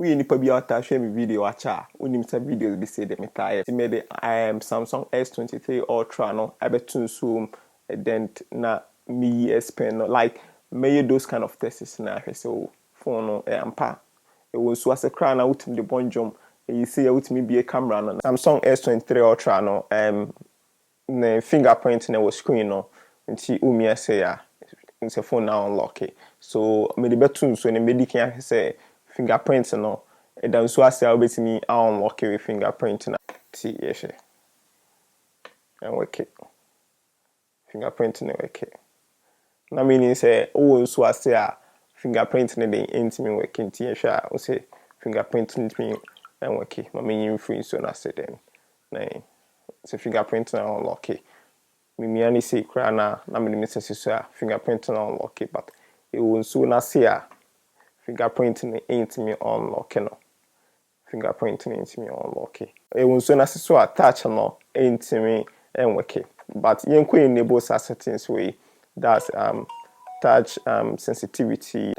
we nipa bi ata share me video acha unim sa videos bi say dem tire me the Samsung S23 Ultra no abetun so dent na me S Pen no like may those kind of tests na so phone no ampa e won so asekra na utim de bonjom you see utimi be a camera no Samsung S23 Ultra no na fingerprint na was screen no nti umia say ya nse phone na unlock it. So me the betun so ne medican say fingerprint no e dan so ase a obetimi unlock with fingerprint na ti yes and work fingerprint na work na meaning say o so ase a fingerprint na dey intimi work nti yes o say fingerprint ntimi and work ma me free so na say then na say fingerprint na unlock me ani say kra na me necessary so a fingerprint na unlock but e won so na say a fingerprint na intimi unlock no fingerprint na intimi unlock e won so na say so a touch no intimi enweke but yen ko enable settings way that's touch sensitivity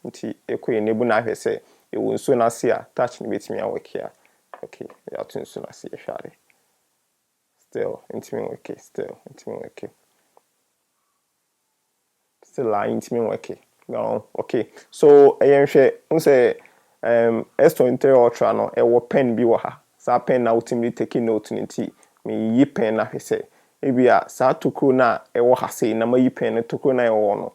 nti e ko enable na hwe say e won so na say a touch ni betimi aweke a okay ya tun so na say share still intimi okay still intimi okay still intimi okay no okay so ayen hwe unse S23 Ultra no e wo pen bi wo ha sa pen na ultimate taking note nti me yi pen na hwe say e bia sa tokro na e wo ha sei na ma yi pen na tokro na e wo no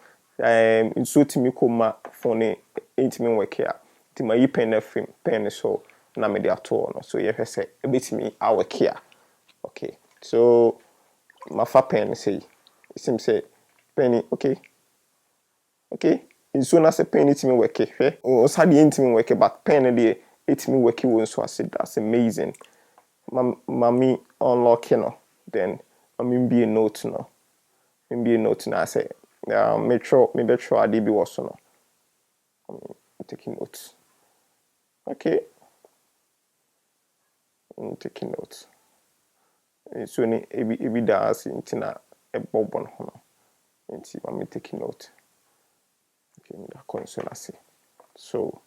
nso timi koma phone intimi work a ti ma yi pen na film pen so na me dey ato no so ye hwe say e betimi awake a okay so my fa pen say it seems say pen okay so na say pen it me work hwe o sa de intimi work but pen dey it me work won so as that's amazing mami unlock no then mami be a note no I say me betro ade bi wo so no I'm taking notes okay I'm taking notes so ni ebi dance intina e bobon ho no nti I'm taking note okay me da console ase so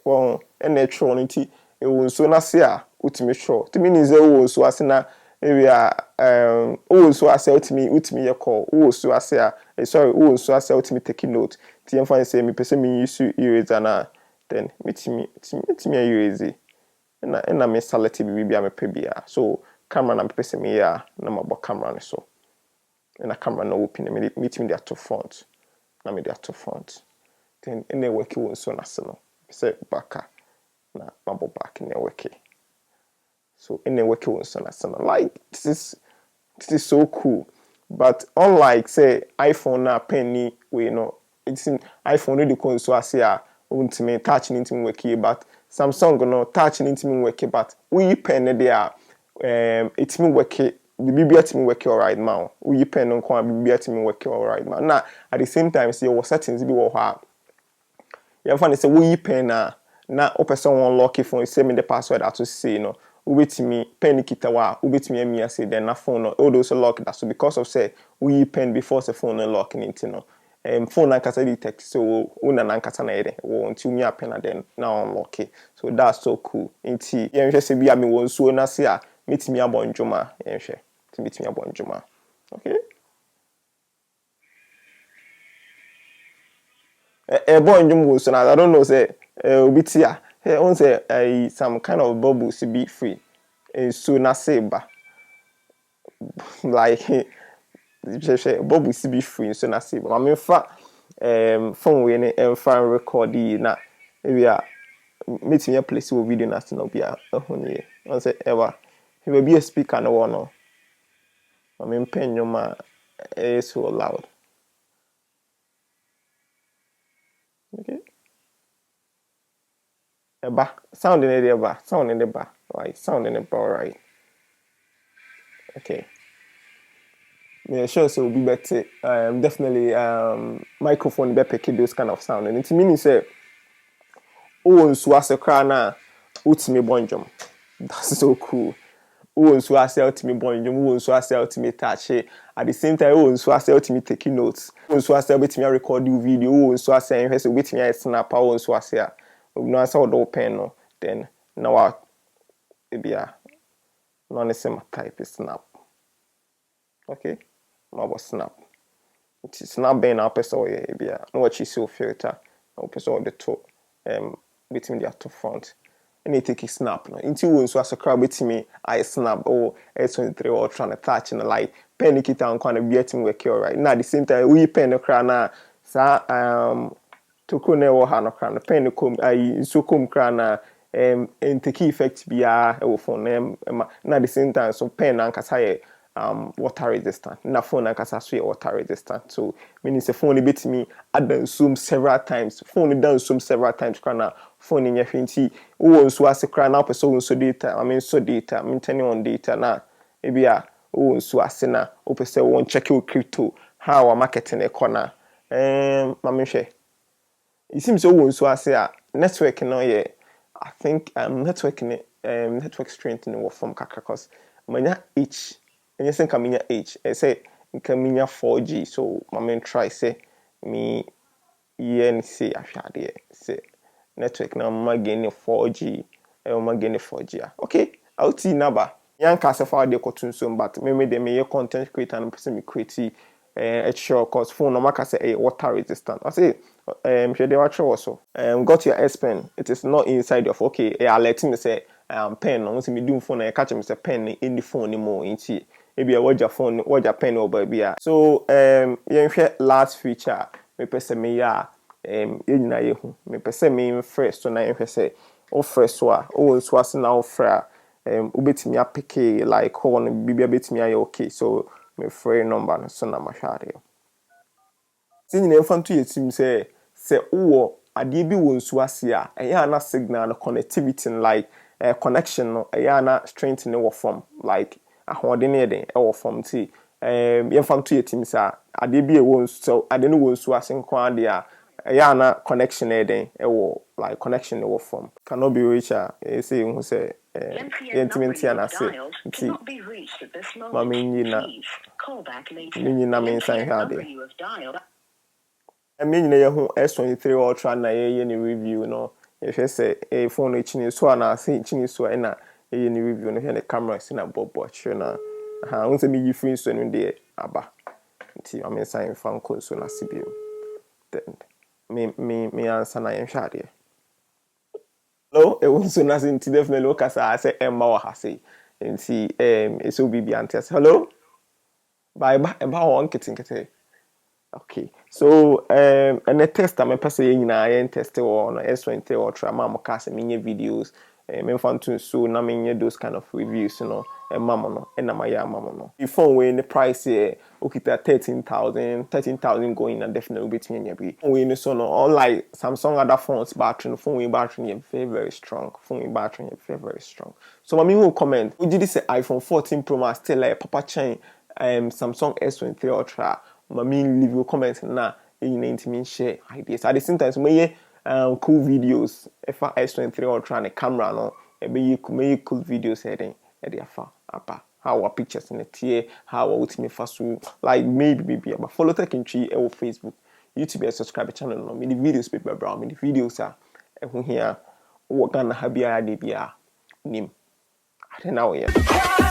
well natural nti e won so na se a utimi sure to mean is e won so ase na area won so ase utimi ye call won so ase a sorry won so ase utimi taking note ti em fan say me pese me use eraser na then mitimi erase na me select bi a me pe bia so camera na pese me ya na mabo camera ne so na camera na open me mitimi dey to front na me dey to front then ene work won so na se no say baka na mabo back in work so ene work won so na se no like this is so cool but unlike say iPhone na penny we know it's in iPhone no dey come so ase a untime touch intime work but Samsung no touch intime work but we pen dey a it me work the bibia timi work alright now we pen no kwa bibia timi work alright now na at the same time say your settings bi wo ha you find say we pen na o person won lock phone say me the password at to say no ubetimi pen kita wa ubetimi amia say then na phone no all those lock that so because of say we pen before the phone no lock into no phone na kasa detect so una na kasa na ide wo nti umi pen then na unlock it so that's so cool nti yen hwe say bia me won so na say a metimi abonjuma yen hwe metimi abonjuma okay bonjum wo so na I don't know say obitia on say some kind of bubbles be free so na say ba like bubbles be free so na say ba me fa phone we ne fa record na we a meeting your place wo video na say no bia ehuni on say ever he will be a speaker no one no I mean pen your ma is so loud okay eba sound in the eba sound in the bar right sound in the bar right okay yeah sure so will be better definitely microphone be pick those kind of sound and it means say oh so as a cra na utimi bonjom that's so cool who nso ase ultimate bond who nso ase ultimate touch at the same time who nso ase ultimate taking notes who nso ase betimi record you video who nso ase ehwe se betimi snap who nso ase a no ase odo pen no then now wa ebia no ne same type snap okay no snap it's not being our person ebia no what you see filter no person the top between the to front and you take a snap no into won so as a crowd betimi I snap or S23 Ultra na touch na like pen kita on na betimi work right now at the same time we pen no crowd na sa to ko na wo ha no crowd na pen kom ai so kom crowd na and take effect bia e wo phone na at the same time so pen na nkasa water resistant na phone na kasa so water resistant so meaning say phone bit me add zoom several times phone down zoom several times kana phone nya hwenti wo nso ase kra na person so data I mean so data I mean turning on data na e bia wo nso ase na wo pese won check your crypto how our marketing e corner mama hwe it seems so wo nso ase a network no ye I think network strength no from kakra cause manya h and you think I'm H. I say Kaminya 4G, so my main try say me ENC after say network now my gain 4G, my gain 4G. Okay, I'll see number. Young cast for the cartoon soon, but maybe they may content creator and person me create a sure cause phone no matter say a water resistant. I say should they watch also got your S Pen. It is not inside of okay, I let me say pen no me do phone I catch me say pen in the phone anymore in see. Maybe a watch your phone, watch your pen over here. So you last feature me pese me ya na yehu me pese me first so na you say o first so a o nso ase na o fra ubetimi apeke like ho no bibia betimi aye okay so me free number no so na ma hware tin nyina mfanto yetim se wo ade bi wo nso ase a eya na signal no connectivity like connection no eya na strength ne wo form like ahode ne den e wo form ti yemfanto yetim sa ade bi e wo nso ade no wo nso ase nko ade a eya na connection e den e wo like connection ne wo form cannot be reached say who say intimate and say mama nyina me nsan hade me nyina ye hu S23 Ultra na ye ni review no if you say phone chini so na say chini so na ye ni review no here the camera si na bobo chwe na ha won say me yi free so no de aba nti mama nsan fan so na sibio then me answer na yen hwade hello it was so nothing to definitely look as I say Emma wa hase and see it's so bibi antes hello bye bye Emma one kitten okay so and the test I'm person nyina test on S23 Ultra ma mo ka se menye videos me fan to so na menye those kind of reviews you know mama no and na my mama no the phone we the price here okay 13,000 going and definitely between you be we so no unlike Samsung other phones battery phone battery very strong phone battery very strong so mama who comment we did this iPhone 14 Pro Max still like papa chain Samsung S23 Ultra mama leave your comment na you share ideas at the same time so me cool videos if S23 Ultra and camera no be cool videos heading e afa apa how our pictures in the tier how ultimate fast like maybe but follow tech in tree or Facebook YouTube and subscribe channel no me the videos paper brown me the videos are here what gonna have ya nim I don't know yeah